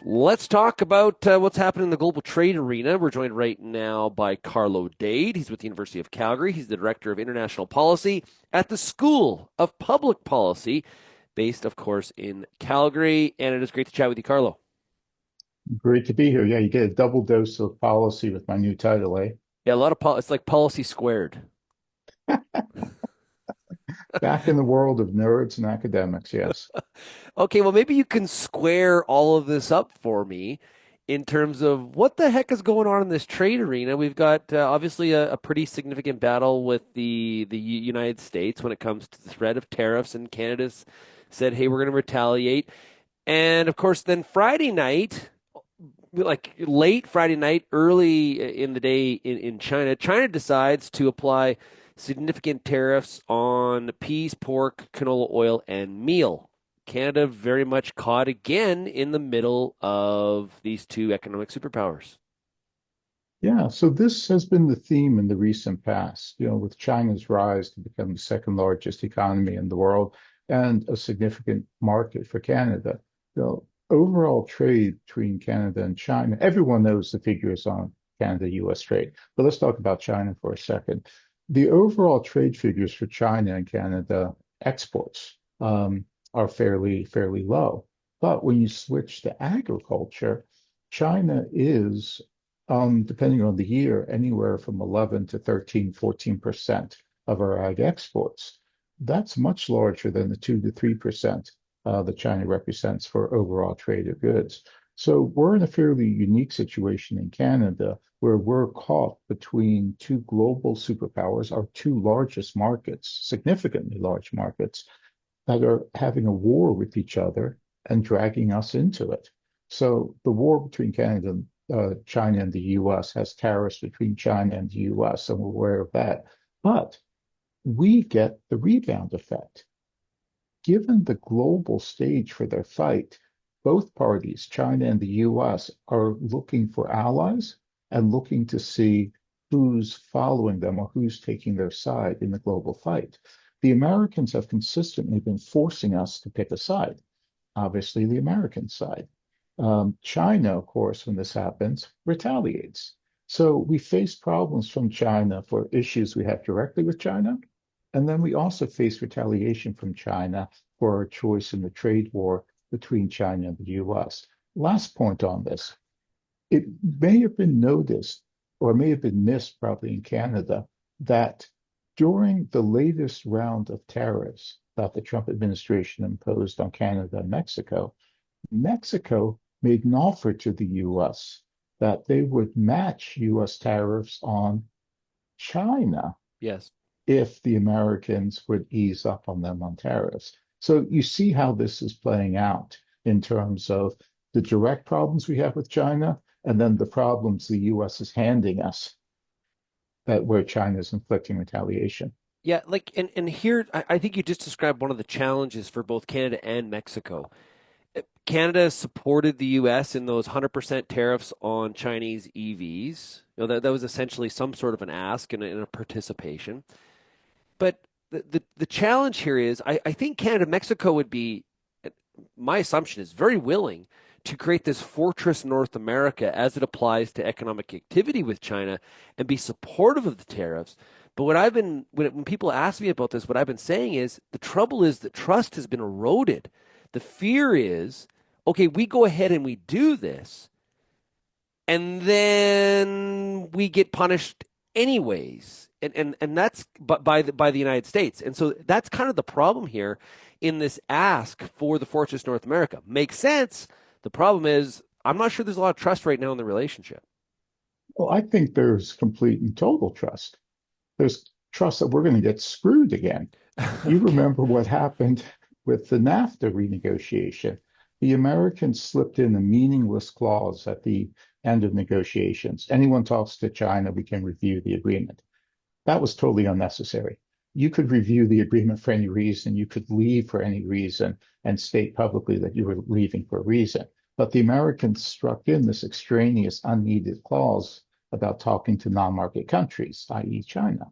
Let's talk about what's happening in the global trade arena. We're joined right now by Carlo Dade. He's with the University of Calgary. He's the Director of International Policy at the School of Public Policy, based, of course, in Calgary. And it is great to chat with you, Carlo. Great to be here. Yeah, you get a double dose of policy with my new title, eh? Yeah, it's like policy squared. Back in the world of nerds and academics, yes. Okay, well, maybe you can square all of this up for me in terms of what the heck is going on in this trade arena. We've got obviously a pretty significant battle with the United States when it comes to the threat of tariffs, and Canada's said, "Hey, we're going to retaliate." And of course, then Friday night, like late Friday night, early in the day in China, China decides to apply significant tariffs on peas, pork, canola oil, and meal. Canada very much caught again in the middle of these two economic superpowers. Yeah, so this has been the theme in the recent past, with China's rise to become the second largest economy in the world and a significant market for Canada. Overall trade between Canada and China, everyone knows the figures on Canada-US trade, but let's talk about China for a second. The overall trade figures for China and Canada exports are fairly low. But when you switch to agriculture, China is depending on the year, anywhere from 11 to 13, 14% of our ag exports. That's much larger than the 2 to 3% that China represents for overall trade of goods. So we're in a fairly unique situation in Canada where we're caught between two global superpowers, our two largest markets, significantly large markets, that are having a war with each other and dragging us into it. So the war between Canada China and the US has tariffs between China and the US, and we're aware of that. But we get the rebound effect. Given the global stage for their fight, both parties, China and the US, are looking for allies and looking to see who's following them or who's taking their side in the global fight. The Americans have consistently been forcing us to pick a side, obviously the American side. China, of course, when this happens, retaliates. So we face problems from China for issues we have directly with China. And then we also face retaliation from China for our choice in the trade war between China and the US. Last point on this. It may have been noticed or may have been missed probably in Canada that during the latest round of tariffs that the Trump administration imposed on Canada and Mexico, Mexico made an offer to the US that they would match US tariffs on China Yes. if the Americans would ease up on them on tariffs. So you see how this is playing out in terms of the direct problems we have with China and then the problems the US is handing us that where China is inflicting retaliation. Yeah, like and here I think you just described one of the challenges for both Canada and Mexico. Canada supported the U.S. in those 100% tariffs on Chinese EVs. That was essentially some sort of an ask and a participation. But the challenge here is I think Canada, Mexico would be, my assumption is, very willing to create this fortress North America as it applies to economic activity with China and be supportive of the tariffs. But when people ask me about this, what I've been saying is the trouble is that trust has been eroded. The fear is, okay, we go ahead and we do this, and then we get punished anyways. And that's by the United States. And so that's kind of the problem here in this ask for the Fortress North America. Makes sense. The problem is I'm not sure there's a lot of trust right now in the relationship. Well, I think there's complete and total trust. There's trust that we're going to get screwed again. You Okay. remember what happened with the NAFTA renegotiation. The Americans slipped in a meaningless clause at the end of negotiations. Anyone talks to China, we can review the agreement. That was totally unnecessary. You could review the agreement for any reason. You could leave for any reason and state publicly that you were leaving for a reason. But the Americans struck in this extraneous, unneeded clause about talking to non-market countries, i.e. China.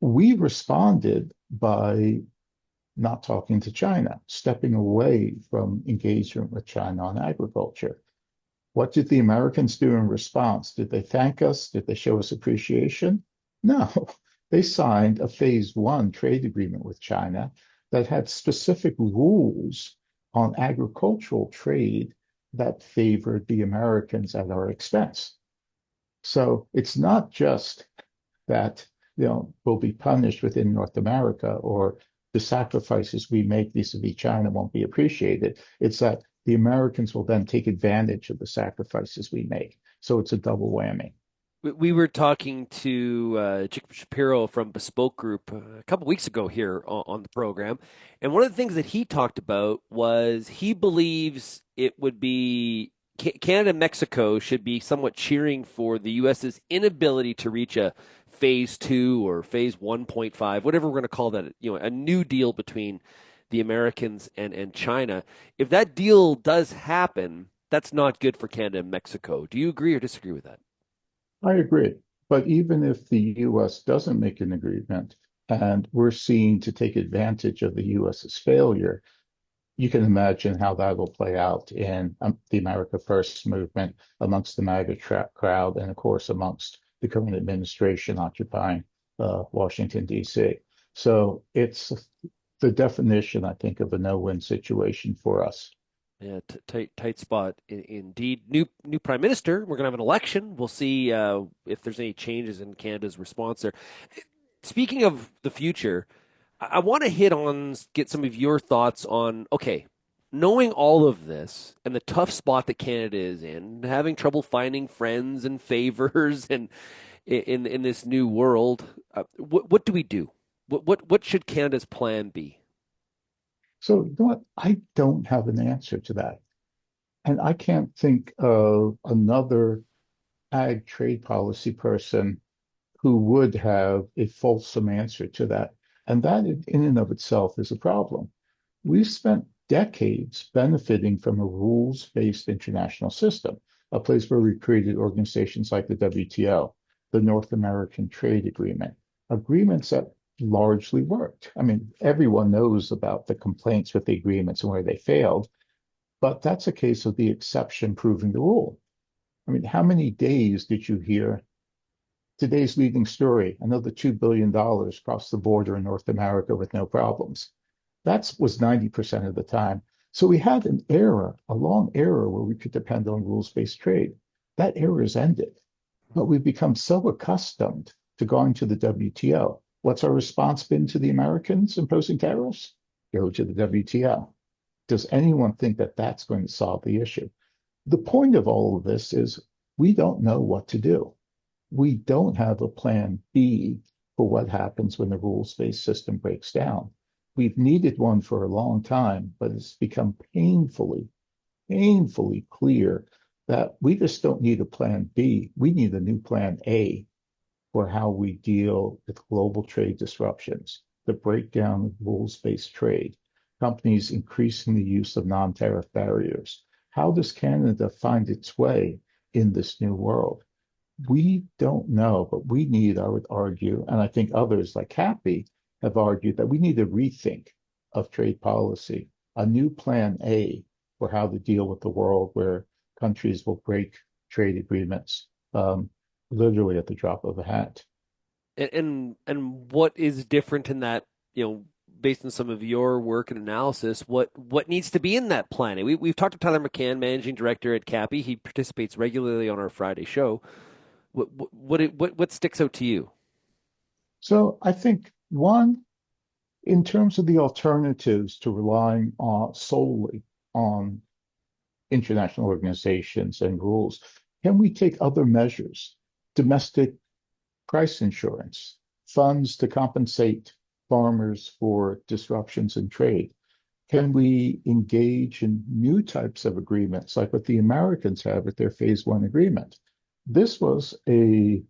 We responded by not talking to China, stepping away from engagement with China on agriculture. What did the Americans do in response? Did they thank us? Did they show us appreciation? No. They signed a phase one trade agreement with China that had specific rules on agricultural trade that favored the Americans at our expense. So it's not just that, we'll be punished within North America or the sacrifices we make vis-a-vis China won't be appreciated. It's that the Americans will then take advantage of the sacrifices we make. So it's a double whammy. We were talking to Jacob Shapiro from Bespoke Group a couple weeks ago here on the program, and one of the things that he talked about was he believes it would be Canada and Mexico should be somewhat cheering for the U.S.'s inability to reach a phase two or phase 1.5, whatever we're going to call that, a new deal between the Americans and China. If that deal does happen, that's not good for Canada and Mexico. Do you agree or disagree with that? I agree. But even if the US doesn't make an agreement and we're seen to take advantage of the US's failure, you can imagine how that will play out in the America First movement amongst the MAGA crowd and, of course, amongst the current administration occupying Washington, D.C. So it's the definition, I think, of a no-win situation for us. Yeah, tight spot indeed. New prime minister. We're gonna have an election. We'll see if there's any changes in Canada's response there. Speaking of the future, I want to get some of your thoughts on. Okay, knowing all of this and the tough spot that Canada is in, having trouble finding friends and favors, and in this new world, what do we do? What should Canada's plan be? So, you know what? I don't have an answer to that. And I can't think of another ag trade policy person who would have a fulsome answer to that. And that in and of itself is a problem. We've spent decades benefiting from a rules-based international system, a place where we created organizations like the WTO, the North American Trade Agreement, agreements that largely worked. I mean, everyone knows about the complaints with the agreements and where they failed, but that's a case of the exception proving the rule. I mean, how many days did you hear today's leading story? Another $2 billion crossed the border in North America with no problems. That was 90% of the time. So we had an era, a long era where we could depend on rules-based trade. That era is ended, but we've become so accustomed to going to the WTO. What's our response been to the Americans imposing tariffs? Go to the WTO. Does anyone think that that's going to solve the issue? The point of all of this is we don't know what to do. We don't have a plan B for what happens when the rules-based system breaks down. We've needed one for a long time, but it's become painfully clear that we just don't need a plan B. We need a new plan A for how we deal with global trade disruptions, the breakdown of rules-based trade, companies increasing the use of non-tariff barriers. How does Canada find its way in this new world? We don't know, but we need, I would argue, and I think others like Happy have argued that we need a rethink of trade policy, a new plan A for how to deal with the world where countries will break trade agreements literally at the drop of a hat. And what is different in that, based on some of your work and analysis, what needs to be in that plan? We've talked to Tyler McCann, managing director at Cappy. He participates regularly on our Friday show. What sticks out to you? So I think one, in terms of the alternatives to relying solely on international organizations and rules, can we take other measures? Domestic price insurance, funds to compensate farmers for disruptions in trade? Can we engage in new types of agreements like what the Americans have with their phase one agreement? This was a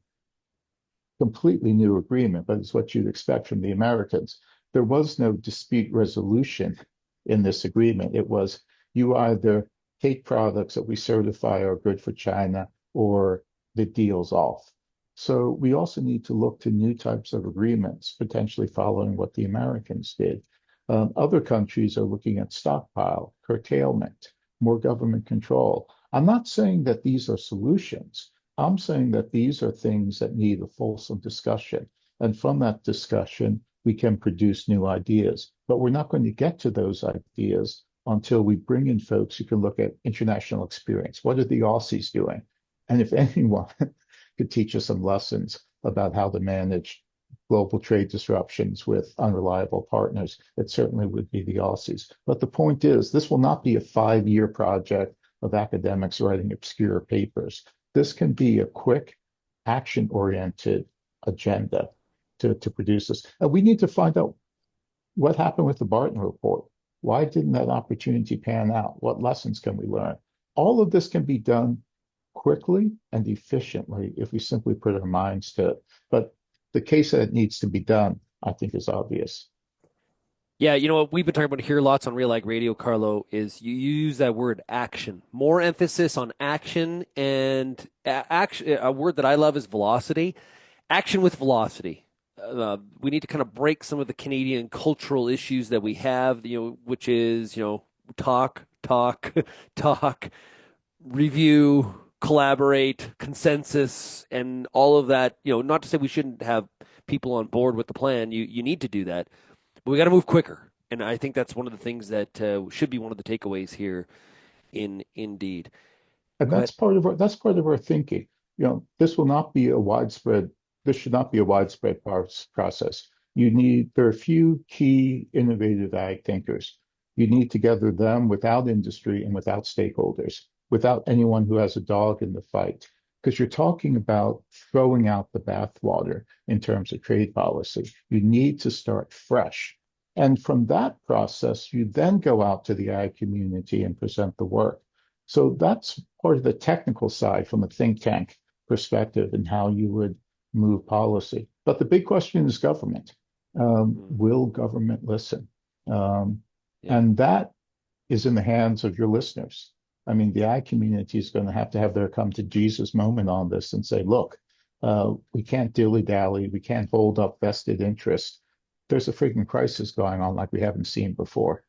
completely new agreement, but it's what you'd expect from the Americans. There was no dispute resolution in this agreement. It was you either take products that we certify are good for China or the deal's off. So we also need to look to new types of agreements, potentially following what the Americans did. Other countries are looking at stockpile, curtailment, more government control. I'm not saying that these are solutions. I'm saying that these are things that need a fulsome discussion. And from that discussion, we can produce new ideas. But we're not going to get to those ideas until we bring in folks who can look at international experience. What are the Aussies doing? And if anyone could teach us some lessons about how to manage global trade disruptions with unreliable partners, it certainly would be the Aussies. But the point is, this will not be a 5-year project of academics writing obscure papers. This can be a quick, action-oriented agenda to produce this. And we need to find out what happened with the Barton report. Why didn't that opportunity pan out? What lessons can we learn? All of this can be done quickly and efficiently if we simply put our minds to it. But the case that it needs to be done, I think, is obvious. Yeah, you know what we've been talking about here lots on Real Ag Radio, Carlo, is you use that word action. More emphasis on action and action. A word that I love is velocity. Action with velocity. We need to kind of break some of the Canadian cultural issues that we have, which is, talk, talk, talk, review, collaborate, consensus, and all of that. Not to say we shouldn't have people on board with the plan. You need to do that, but we got to move quicker. And I think that's one of the things that should be one of the takeaways here. Indeed, And go ahead. that's part of our thinking. This will not be a widespread. This should not be a widespread process. There are a few key innovative ag thinkers. You need to gather them without industry and without stakeholders, without anyone who has a dog in the fight, because you're talking about throwing out the bathwater in terms of trade policy. You need to start fresh. And from that process, you then go out to the ag community and present the work. So that's part of the technical side from a think tank perspective and how you would move policy. But the big question is government. Mm, Will government listen? Um, yeah. and that is in the hands of your listeners. I mean, the ag community is going to have their come to Jesus moment on this and say, look, we can't dilly dally. We can't hold up vested interest. There's a freaking crisis going on like we haven't seen before.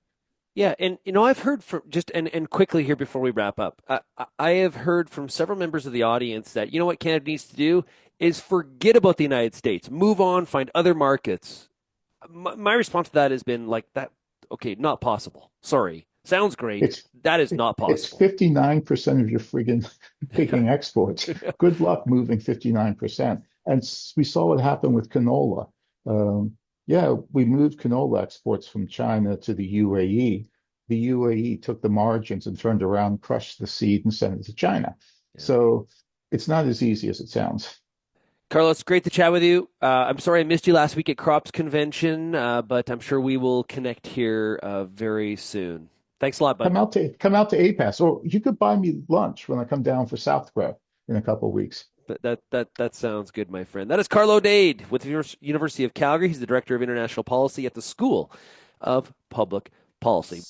Yeah, and I've heard from just and quickly here before we wrap up, I have heard from several members of the audience that what Canada needs to do is forget about the United States, move on, find other markets. My response to that has been like that. Okay, not possible. Sorry, sounds great. It's That is not it's possible. 59% of your friggin' picking exports. Good luck moving 59%. And we saw what happened with canola. Um, yeah, we moved canola exports from China to the UAE. The UAE took the margins and turned around, crushed the seed, and sent it to China. Yeah. So it's not as easy as it sounds. Carlos, great to chat with you. I'm sorry I missed you last week at Crops Convention, but I'm sure we will connect here very soon. Thanks a lot, bud. Come out to APAS, or you could buy me lunch when I come down for South Grow in a couple of weeks. That sounds good, my friend. That is Carlo Dade with the University of Calgary. He's the Director of International Policy at the School of Public Policy.